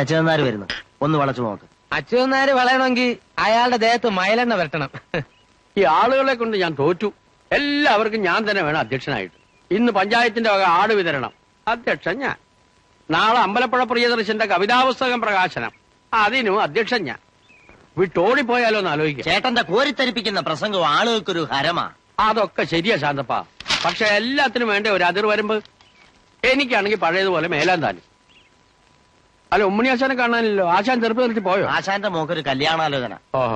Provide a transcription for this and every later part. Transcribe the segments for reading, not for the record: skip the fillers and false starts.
അച്യുതനാര് വരുന്നു, ഒന്ന് വളച്ചു നോക്ക്. അച്യുതനാര് വളയണമെങ്കിൽ അയാളുടെ ദേഹത്ത് മയിലെണ്ണ വരട്ടണം. ഈ ആളുകളെ കൊണ്ട് ഞാൻ തോറ്റു. എല്ലാവർക്കും ഞാൻ തന്നെ വേണം അധ്യക്ഷനായിട്ട്. ഇന്ന് പഞ്ചായത്തിന്റെ വക ആട് വിതരണം, അധ്യക്ഷൻ ഞാൻ. നാളെ അമ്പലപ്പുഴ പ്രിയദർശന്റെ കവിതാപുസ്തകം പ്രകാശനം, അതിനും അധ്യക്ഷൻ ഞാൻ. വിട്ടോടിപ്പോയാലോ എന്ന് ആലോചിക്കാം. ചേട്ടന്റെ കോരിത്തരിപ്പിക്കുന്ന പ്രസംഗം ആളുകൾക്കൊരു ഹരമാ. അതൊക്കെ ശരിയാ ശാന്തപ്പ, പക്ഷെ എല്ലാത്തിനും വേണ്ട ഒരു അതിർ വരുമ്പ്. എനിക്കാണെങ്കിൽ പഴയതുപോലെ മേലാൻ താനും. അല്ല, ഉമ്മണി ആശാനെ കാണാനില്ലോ. ആശാൻ ചെറുപ്പം നിർത്തി പോയോ? ആശാന്റെ മോക്കൊരു കല്യാണാലോചന,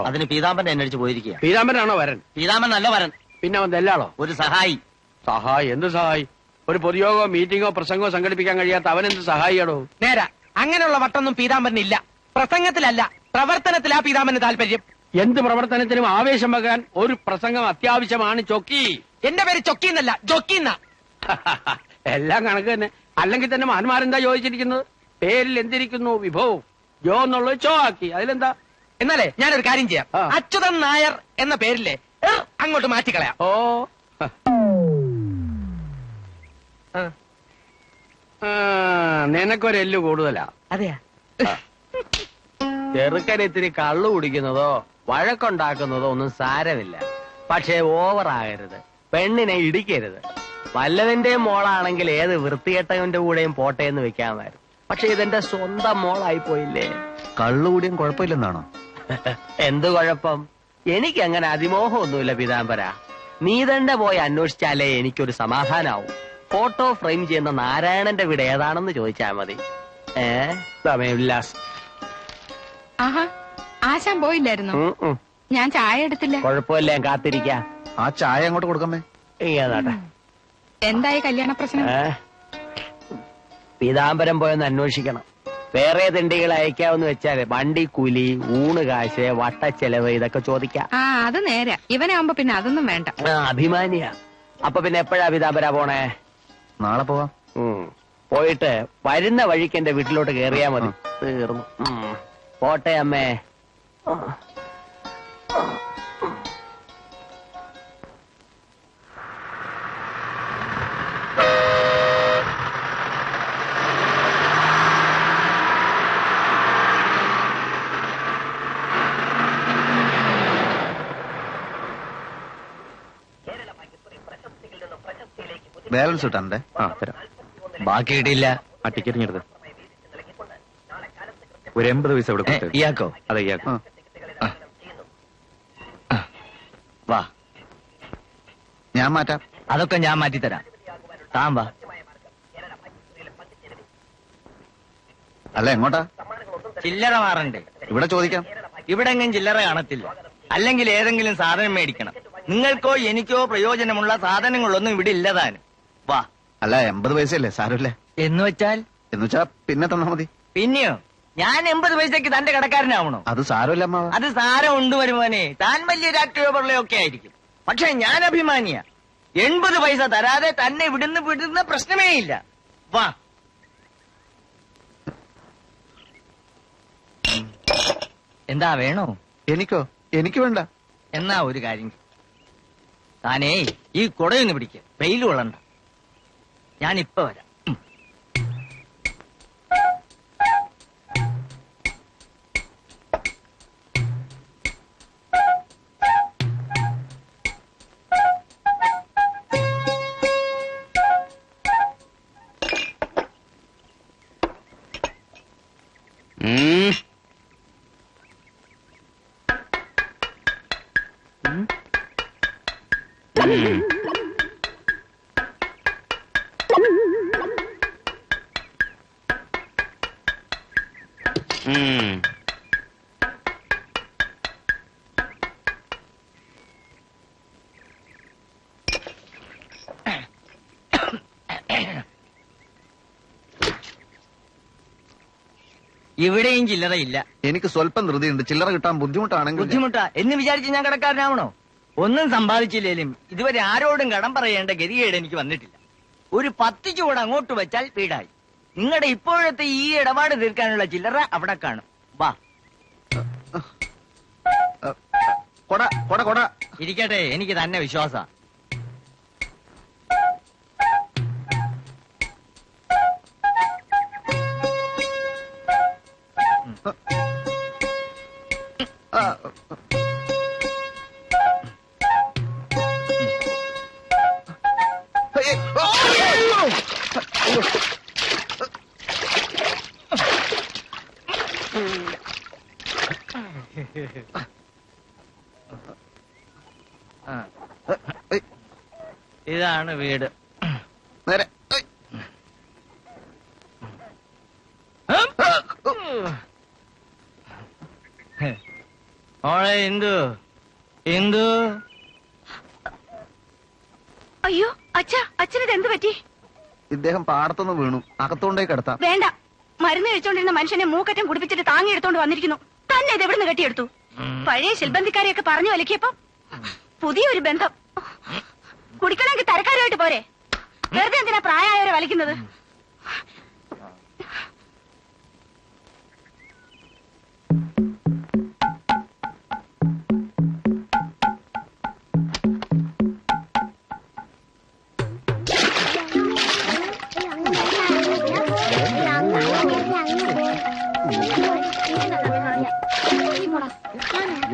അതിന് പീതാമ്പൻ അന്വേഷിച്ച് പോയിരിക്കുക. പീതാമ്പനാണോ വരൻ? പീതാമ്പൻ നല്ല വരൻ. പിന്നെ അവൻ എല്ലാളോ? ഒരു സഹായി. സഹായി? എന്ത് സഹായി? ഒരു പൊതുയോഗോ മീറ്റിംഗോ പ്രസംഗമോ സംഘടിപ്പിക്കാൻ കഴിയാത്ത അവനെന്ത് സഹായിയാടോ? നേരാ, അങ്ങനെയുള്ള വട്ടൊന്നും പീതാമ്പരനില്ല. പ്രസംഗത്തിലല്ല, പ്രവർത്തനത്തിലാ പീതാമ്പന് താല്പര്യം. എന്ത് പ്രവർത്തനത്തിനും ആവേശം വെക്കാൻ ഒരു പ്രസംഗം അത്യാവശ്യമാണ്. ചൊക്കി. എന്റെ പേര് ചൊക്കിന്നല്ല, ജൊക്കിന്ന. എല്ലാം കണക്ക് തന്നെ. അല്ലെങ്കിൽ തന്നെ മഹാന്മാരെന്താ ചോദിച്ചിരിക്കുന്നത്? പേരിൽ എന്തിരിക്കുന്നു? വിഭവം. ജോ എന്നുള്ളത് ചോ ആക്കി, അതിലെന്താ? എന്നാലേ ഞാനൊരു കാര്യം ചെയ്യാം. അച്യുതൻ നായർ എന്ന പേരിലെ അങ്ങോട്ട് മാറ്റിക്കളയാം. ഓ, നിനക്കൊരെല്ലു കൂടുതലാ. അതെയാ? ചെറുക്കൻ ഇത്തിരി കള്ളു കുടിക്കുന്നതോ വഴക്കുണ്ടാക്കുന്നതോ ഒന്നും സാരമില്ല, പക്ഷേ ഓവറാകരുത്. പെണ്ണിനെ ഇടിക്കരുത്. വല്ലതിന്റെ മോളാണെങ്കിൽ ഏത് വൃത്തികെട്ടവന്റെ കൂടെയും പോട്ടെ എന്ന് വെക്കാമായിരുന്നു. പക്ഷെ ഇതെന്റെ സ്വന്തം മോളായി പോയില്ലേ. കള്ളുകൂടിയും കുഴപ്പമില്ലെന്നാണോ? എന്ത് കുഴപ്പം? എനിക്കങ്ങനെ അതിമോഹമൊന്നുമില്ല പീതാംബര. നീ തന്നെ പോയി അന്വേഷിച്ചാലേ എനിക്കൊരു സമാധാനാവും. ഫോട്ടോ ഫ്രെയിം ചെയ്യുന്ന നാരായണന്റെ വീട് ഏതാണെന്ന് ചോദിച്ചാ മതി. സമയവില്ലാസ്. ആഹാ, ആശാൻ പോയില്ലായിരുന്നു. ഞാൻ ചായ എടുത്തില്ല. കുഴപ്പമില്ല, ഞാൻ കാത്തിരിക്കാം. ആ ചായ അങ്ങോട്ട് കൊടുക്കമ്മേ. ഇങ്ങാട്ടെ. എന്തായി കല്യാണ പ്രശ്നം? പീതാംബരം പോയെന്ന് അന്വേഷിക്കണം. വേറെ തിണ്ടികൾ അയക്കാവെന്ന് വെച്ചാല് വണ്ടി കൂലി, ഊണ് കാശ്, വട്ടച്ചെലവ് ഇതൊക്കെ ചോദിക്കാം. ആ, അത് നേരെ. ഇവനാവുമ്പോ പിന്നെ അതൊന്നും വേണ്ട. അഭിമാനിയാ. അപ്പൊ പിന്നെ എപ്പോഴാ പീതാംബര പോണേ? നാളെ പോവാം. പോയിട്ട് വരുന്ന വഴിക്ക് എന്റെ വീട്ടിലോട്ട് കേറിയാ മതി. തീർന്നു. പോട്ടെ അമ്മേ. ബാലൻസ് കിട്ടാണ്ടേ? തരാം. ബാക്കി കിട്ടിയില്ല. ആ ടിക്കറ്റ് എടുത്ത് ഒരു 80 പൈസ ഇവിടെ കൊടുത്തേ. ഇയാക്കോ? അതെ, ഇയാൾക്ക്. വാ, ഞാൻ മാറ്റാം. അതൊക്കെ ഞാൻ മാറ്റിത്തരാം. താൻ വാ. അല്ല, എങ്ങോട്ടാ? ചില്ലറ മാറണ്ടേ? ഇവിടെ ചോദിക്കാം. ഇവിടെ എങ്ങും ചില്ലറ കാണത്തില്ല. അല്ലെങ്കിൽ ഏതെങ്കിലും സാധനം മേടിക്കണം. നിങ്ങൾക്കോ എനിക്കോ പ്രയോജനമുള്ള സാധനങ്ങളൊന്നും ഇവിടെ ഇല്ലതാനും. വാ. അല്ല, 80 പൈസയല്ലേ, സാരമില്ലേ. എന്ന് വെച്ചാൽ? എന്നുവെച്ചാ പിന്നെ തന്നാ മതി. പിന്നെയോ? ഞാൻ 80 പൈസക്ക് തന്റെ കടക്കാരനാവണോ? അത് സാരമില്ല അമ്മ. അത് സാരം ഉണ്ട് വരുമാനെ. താൻ വലിയ രാഷ്ട്രീയ ഒക്കെ ആയിരിക്കും, പക്ഷെ ഞാൻ അഭിമാനിയാ. 80 പൈസ തരാതെ തന്നെ വിടുന്ന പ്രശ്നമേ ഇല്ല. വാ. എന്താ വേണോ? എനിക്കോ? എനിക്ക് വേണ്ട. എന്നാ ഒരു കാര്യം, താനേ ഈ കുടയൊന്ന് പിടിക്ക. വെയിൽ കൊള്ളണ്ട. ഞാനിപ്പ വരാം. ഇവിടെയും ചില്ലറയില്ല. എനിക്ക് സ്വല്പം ധൃതിയുണ്ട്. ചില്ലറ കിട്ടാൻ ബുദ്ധിമുട്ടാണെങ്കിൽ. ബുദ്ധിമുട്ടാ എന്ന് വിചാരിച്ച് ഞാൻ കടക്കാരനാവണോ? ഒന്നും സമ്പാദിച്ചില്ലേലും ഇതുവരെ ആരോടും കടം പറയേണ്ട ഗതികേട് എനിക്ക് വന്നിട്ടില്ല. ഒരു 10 ചുവട് അങ്ങോട്ട് വെച്ചാൽ വീടായി. നിങ്ങളുടെ ഇപ്പോഴത്തെ ഈ ഇടപാട് തീർക്കാനുള്ള ചില്ലറ അവിടെ കാണും. വാ. കൊട കൊട കൊട ഇരിക്കട്ടെ, എനിക്ക് തന്നെ വിശ്വാസ. ആ, ഏയ്, ഇതാണ് വീട്. നേരെ ഏയ്. മോളെ ഇന്ദു, ഇന്ദു. അയ്യോ അച്ഛാ, അച്ഛനിത് എന്ത് പറ്റി? ഇദ്ദേഹം പാടത്തുനിന്ന് വീണു, അകത്തോണ്ടേ കിടത്താം. വേണ്ട, മരുന്ന് കഴിച്ചോണ്ടിരുന്ന മനുഷ്യനെ മൂക്കറ്റം കുടിപ്പിച്ചിട്ട് താങ്ങി എടുത്തോണ്ട് വന്നിരിക്കുന്നു. തന്നെ ഇത് എവിടുന്ന് കെട്ടിയെടുത്തു? പഴയ ശിൽബന്ധിക്കാരെയൊക്കെ പറഞ്ഞു വിലക്കിയപ്പോ പുതിയൊരു ബന്ധം. കുടിക്കണമെങ്കിൽ തരക്കാരുമായിട്ട് പോരെ, വെറുതെ എന്തിനാ പ്രായമായവരെ വലിക്കുന്നത്?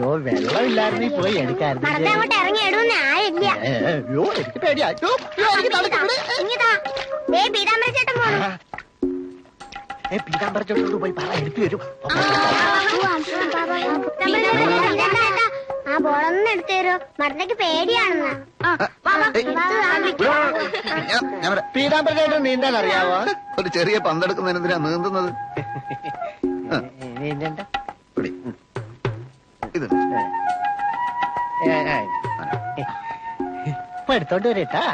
അയ്യോ, വെള്ളമില്ലായിരുന്നു പോയി എടുക്കായിരുന്നു. അങ്ങോട്ട് ഇറങ്ങി ഇടുന്ന ആരില്ല. അയ്യോ, എനിക്ക് പേടിയാ. അയ്യോ, പീതാമ്പരച്ചേട്ടൻ പോണു. പീതാമ്പരച്ചോട്ട് പോയി പറ, എടുത്തു തരും. ആ ബോളൊന്നും എടുത്തു തരോ, മരുന്നക്ക് പേടിയാണെന്ന്. ഞാൻ വരാം. പീതാമ്പരച്ചേട്ടൻ നീന്താൻ അറിയാവോ? ഒരു ചെറിയ പന്തെടുക്കുന്നതിന് എന്തിനാ നീന്തുന്നത്? നീന്തണ്ട. പിടി. ഇത് ഇപ്പൊ എടുത്തോണ്ട് വരട്ടാ.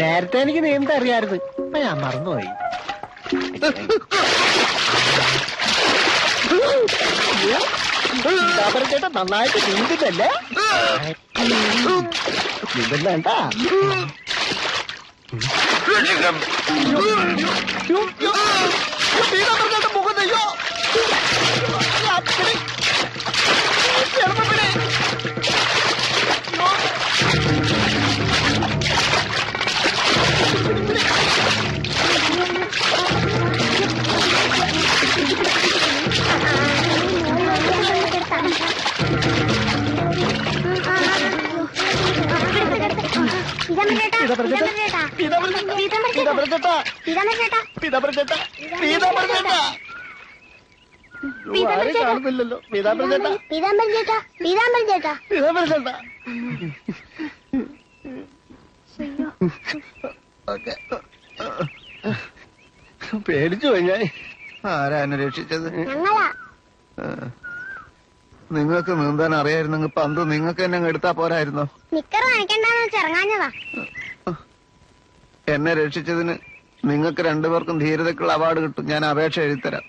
നേരത്തെ എനിക്ക് നീന്താൻ അറിയായിരുന്നു, ഇപ്പൊ ഞാൻ മറന്നുപോയി. ചേട്ടാ നന്നായിട്ട് നീന്തുന്നല്ലേ? നീന്തണ്ട. കാണുന്നില്ലല്ലോ. പീതാംബരം ചേട്ടാ, പീതാംബരൻ ചേട്ടാ, പീതാംബരൻ ചേട്ടാ. പീതാംബരം ചേട്ടാ. പേടിച്ചു പോയി ഞാൻ. ആരാ എന്നെ രക്ഷിച്ചത്? ഞങ്ങളാ. നിങ്ങൾക്ക് നീന്താൻ അറിയായിരുന്നെങ്കിൽ പന്ത് നിങ്ങൾക്ക് തന്നെ അങ്ങ് എടുത്താ പോരായിരുന്നോ? നിക്കർ നനയ്ക്കണ്ടെന്ന് ചെറങ്ങാഞ്ഞതാ. എന്നെ രക്ഷിച്ചതിന് നിങ്ങൾക്ക് രണ്ടുപേർക്കും ധീരതയ്ക്കുള്ള അവാർഡ് കിട്ടും. ഞാൻ അപേക്ഷ എഴുതിത്തരാം.